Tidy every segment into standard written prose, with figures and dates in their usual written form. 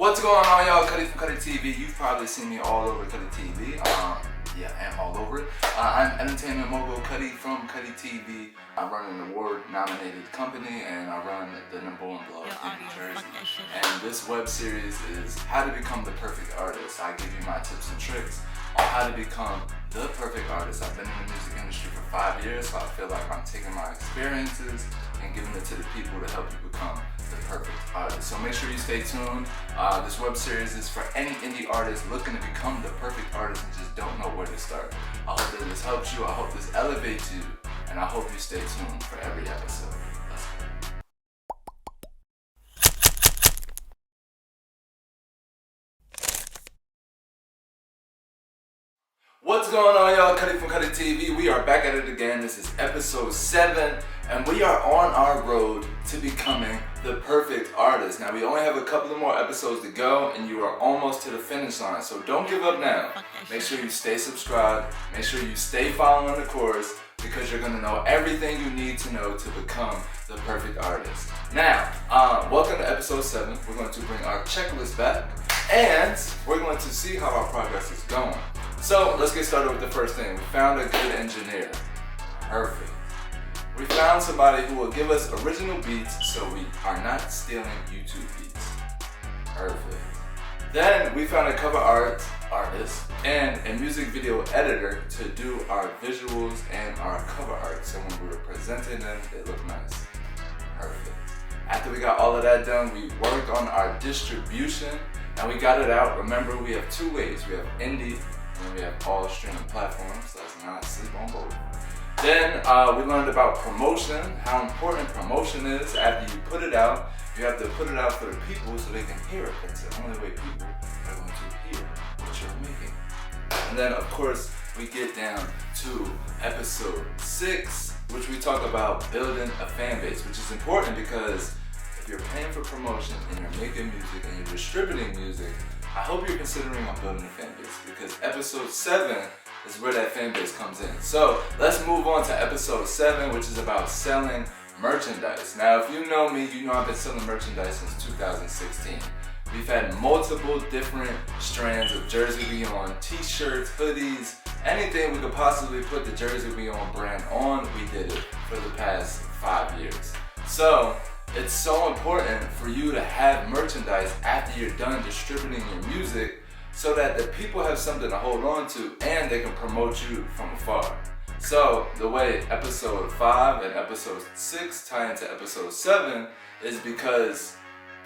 What's going on, y'all? Cutty from Cutty TV. You've probably seen me all over Cutty TV. Yeah, I'm all over it. I'm entertainment mogul Cutty from Cutty TV. I run an award-nominated company, and I run the #1 blog in New Jersey. And this web series is how to become the perfect artist. I give you my tips and tricks on how to become the perfect artist. I've been in the music industry for 5 years, so I feel like I'm taking my experiences and giving it to the people to help you become the perfect artist. So make sure you stay tuned. This web series is for any indie artist looking to become the perfect artist and just don't know where to start. I hope that this helps you. I hope this elevates you, and I hope you stay tuned for every episode. Let's go. What's going on, y'all? Cutty from Cutty TV. We are back at it again. This is episode 7, and we are on our road to becoming the perfect artist. Now, we only have a couple of more episodes to go, and you are almost to the finish line, so don't give up now. Make sure you stay subscribed. Make sure you stay following the course, because you're going to know everything you need to know to become the perfect artist. Now, welcome to episode 7. We're going to bring our checklist back, and we're going to see how our progress is going. So let's get started with the first thing. We found a good engineer. Perfect. We found somebody who will give us original beats so we are not stealing YouTube beats. Perfect. Then we found a cover artist and a music video editor to do our visuals and our cover art. So when we were presenting them, they look nice. Perfect. After we got all of that done, we worked on our distribution and we got it out. Remember, we have 2 ways. We have indie and we have all streaming platforms. Let's not sleep on both. Then we learned about promotion, how important promotion is. After you put it out, you have to put it out for the people so they can hear it. That's the only way people are going to hear what you're making. And then, of course, we get down to episode 6, which we talk about building a fan base, which is important because if you're paying for promotion and you're making music and you're distributing music, I hope you're considering on building a fan base, because episode 7 is where that fan base comes in. So let's move on to episode 7, which is about selling merchandise. Now, if you know me, you know I've been selling merchandise since 2016. We've had multiple different strands of Jersey We On, t-shirts, hoodies, anything we could possibly put the Jersey We On brand on, we did it for the past 5 years. So it's so important for you to have merchandise after you're done distributing your music so that the people have something to hold on to and they can promote you from afar. So the way episode 5 and episode 6 tie into episode 7 is because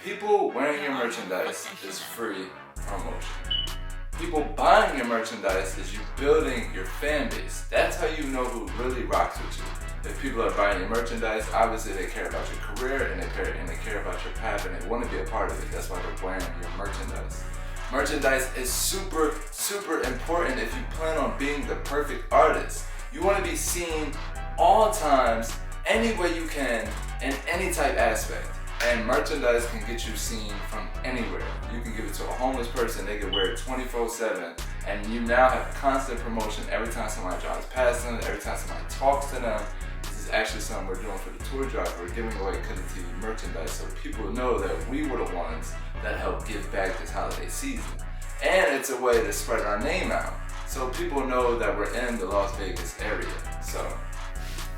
people wearing your merchandise is free promotion. People buying your merchandise is you building your fan base. That's how you know who really rocks with you. If people are buying your merchandise, obviously they care about your career and they care about your path and they want to be a part of it. That's why they're wearing your merchandise. Merchandise is super, super important if you plan on being the perfect artist. You want to be seen all times, any way you can, in any type aspect. And merchandise can get you seen from anywhere. You can give it to a homeless person, they can wear it 24/7, and you now have constant promotion every time somebody drives past them, every time somebody talks to them. This is actually something we're doing for the tour drive. We're giving away Cutty TV merchandise so people know that we were the ones that helped give back this holiday season. And it's a way to spread our name out so people know that we're in the Las Vegas area. So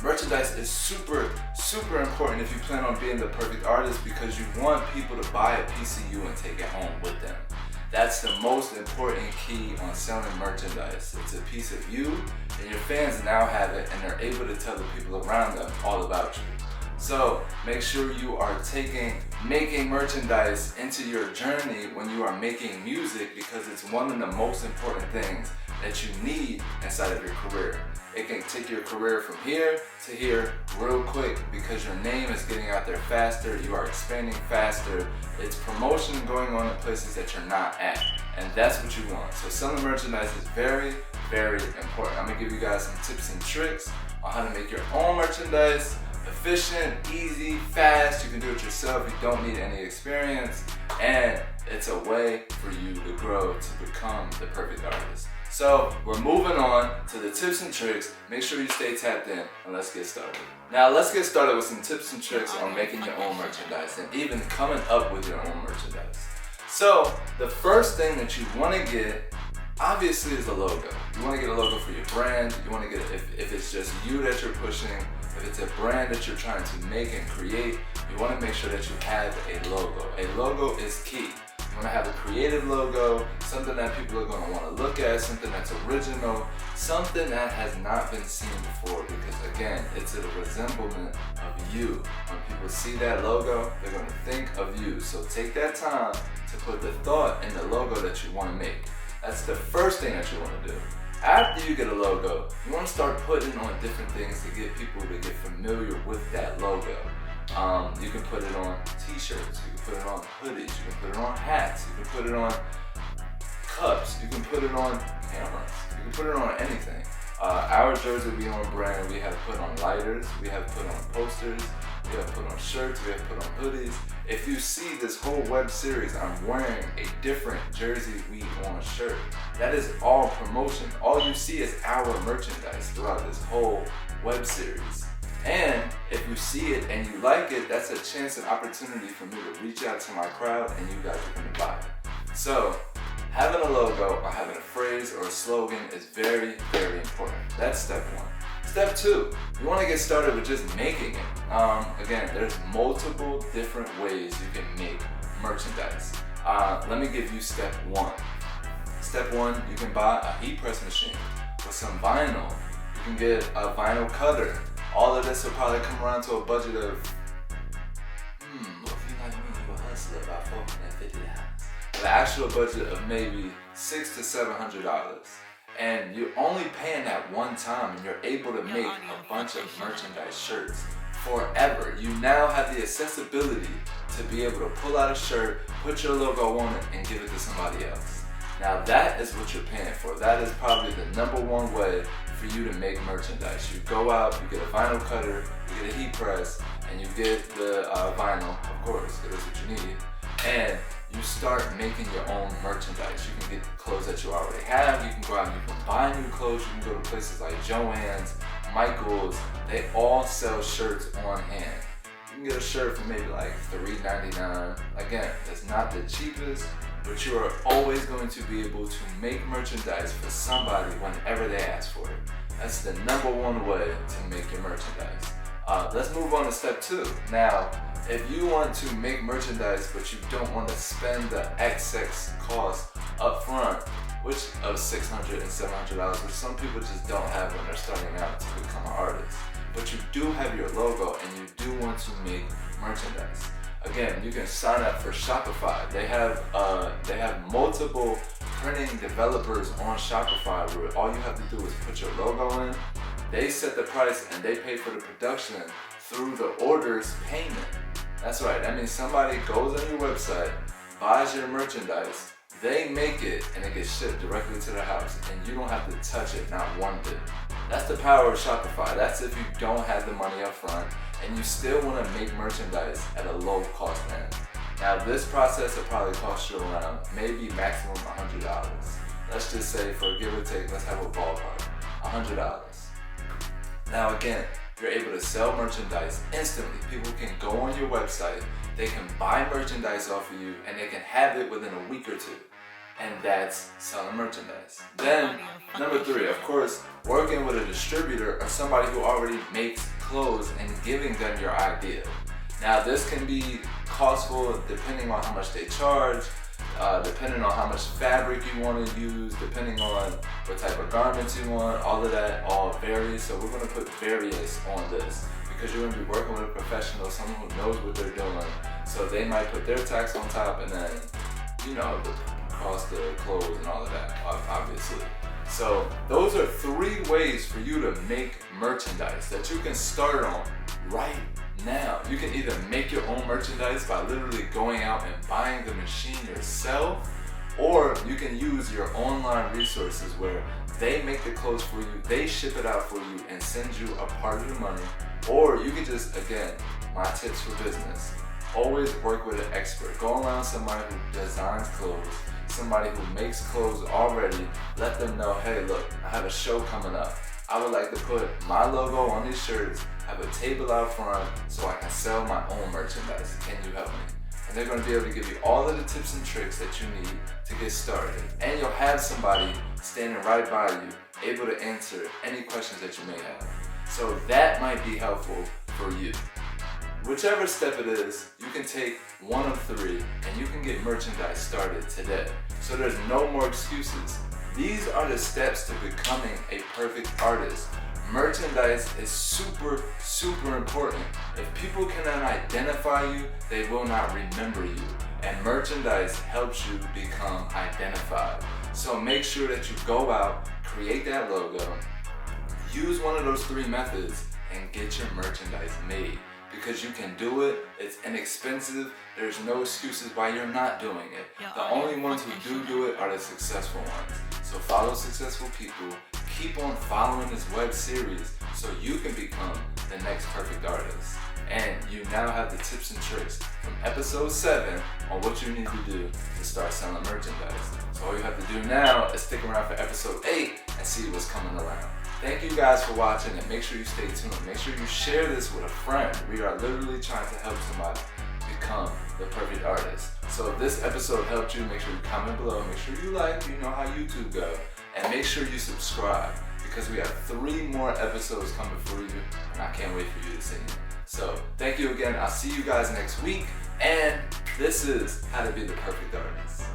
merchandise is super, super important if you plan on being the perfect artist, because you want people to buy a piece of you and take it home with them. That's the most important key on selling merchandise. It's a piece of you, and your fans now have it, and they're able to tell the people around them all about you. So make sure you are making merchandise into your journey when you are making music, because it's one of the most important things that you need inside of your career. It can take your career from here to here real quick because your name is getting out there faster, you are expanding faster, it's promotion going on in places that you're not at, and that's what you want. So selling merchandise is very, very important. I'm gonna give you guys some tips and tricks on how to make your own merchandise. Efficient, easy, fast, you can do it yourself, you don't need any experience, and it's a way for you to grow to become the perfect artist. So we're moving on to the tips and tricks. Make sure you stay tapped in, and let's get started. Now let's get started with some tips and tricks on making your own merchandise and even coming up with your own merchandise. So the first thing that you want to get, obviously, is a logo. You want to get a logo for your brand. You want to get, if it's just you that you're pushing, if it's a brand that you're trying to make and create, you want to make sure that you have a logo. A logo is key. You want to have a creative logo, something that people are going to want to look at, something that's original, something that has not been seen before, because again, it's a resemblance of you. When people see that logo, they're going to think of you. So take that time to put the thought in the logo that you want to make. That's the first thing that you want to do. After you get a logo, you want to start putting on different things to get people to get familiar with that logo. You can put it on t-shirts, you can put it on hoodies, you can put it on hats, you can put it on cups, you can put it on cameras, you can put it on anything. Our jersey we on brand, we have put on lighters, we have put on posters, we have put on shirts, we have put on hoodies. If you see this whole web series, I'm wearing a different Jersey We On shirt. That is all promotion. All you see is our merchandise throughout this whole web series. And if you see it and you like it, that's a chance and opportunity for me to reach out to my crowd and you guys are going to buy it. So having a logo or having a phrase or a slogan is very, very important. That's step one. Step two, you want to get started with just making it. Again, there's multiple different ways you can make merchandise. Let me give you step one. Step one, you can buy a heat press machine with some vinyl. You can get a vinyl cutter. All of this will probably come around to a budget of, if you like me, you a hustler, about $450. The actual budget of maybe $600 to $700. And you're only paying that one time and you're able to make a bunch of merchandise shirts forever. You now have the accessibility to be able to pull out a shirt, put your logo on it, and give it to somebody else. Now that is what you're paying for. That is probably the number one way for you to make merchandise. You go out, you get a vinyl cutter, you get a heat press, and you get the vinyl, of course, it is what you need, and you start making your own merchandise. You can get clothes that you already have, you can go out and you can buy new clothes, you can go to places like Joann's, Michael's, they all sell shirts on hand. You can get a shirt for maybe like $3.99. Again, it's not the cheapest, but you are always going to be able to make merchandise for somebody whenever they ask for it. That's the number one way to make your merchandise. Let's move on to step two. Now, if you want to make merchandise but you don't want to spend the excess cost up front, which of $600 and $700, which some people just don't have when they're starting out to become an artist, but you do have your logo and you do want to make merchandise. Again, you can sign up for Shopify. They have multiple printing developers on Shopify where all you have to do is put your logo in. They set the price and they pay for the production through the orders payment. That's right, that means somebody goes on your website, buys your merchandise, they make it, and it gets shipped directly to their house, and you don't have to touch it, not one bit. That's the power of Shopify. That's if you don't have the money up front and you still want to make merchandise at a low cost end. Now this process will probably cost you around maybe maximum $100. Let's just say, for give or take, let's have a ballpark, $100. Now again, you're able to sell merchandise instantly. People can go on your website, they can buy merchandise off of you, and they can have it within a week or two. And that's selling merchandise. Then, number three, of course, working with a distributor or somebody who already makes clothes and giving them your idea. Now, this can be costful depending on how much they charge, depending on how much fabric you want to use, depending on what type of garments you want. All of that all varies, so we're going to put various on this because you're going to be working with a professional, someone who knows what they're doing. So they might put their tax on top, and then, you know, the cost of clothes and all of that, obviously. So those are three ways for you to make merchandise that you can start on right now. You can either make your own merchandise by literally going out and buying the machine yourself, or you can use your online resources where they make the clothes for you, they ship it out for you and send you a part of your money. Or you can just, again, my tips for business, always work with an expert. Go around somebody who designs clothes, somebody who makes clothes already. Let them know, hey, look, I have a show coming up. I would like to put my logo on these shirts, have a table out front so I can sell my own merchandise. Can you help me? and they're going to be able to give you all of the tips and tricks that you need to get started. And you'll have somebody standing right by you, able to answer any questions that you may have. So that might be helpful for you. Whichever step it is, you can take one of three and you can get merchandise started today. So there's no more excuses. These are the steps to becoming a perfect artist. Merchandise is super, super important. If people cannot identify you, they will not remember you. And merchandise helps you become identified. So make sure that you go out, create that logo, use one of those three methods, and get your merchandise made. Because you can do it, it's inexpensive, there's no excuses why you're not doing it. The only ones who do it are the successful ones. So follow successful people, keep on following this web series so you can become the next perfect artist. And you now have the tips and tricks from episode 7 on what you need to do to start selling merchandise. So all you have to do now is stick around for episode 8 and see what's coming around. Thank you guys for watching, and make sure you stay tuned. Make sure you share this with a friend. We are literally trying to help somebody become the perfect artist. So if this episode helped you, make sure you comment below, make sure you like, you know how YouTube goes, and make sure you subscribe because we have 3 more episodes coming for you, and I can't wait for you to see them. So thank you again. I'll see you guys next week, and this is How to Be the Perfect Artist.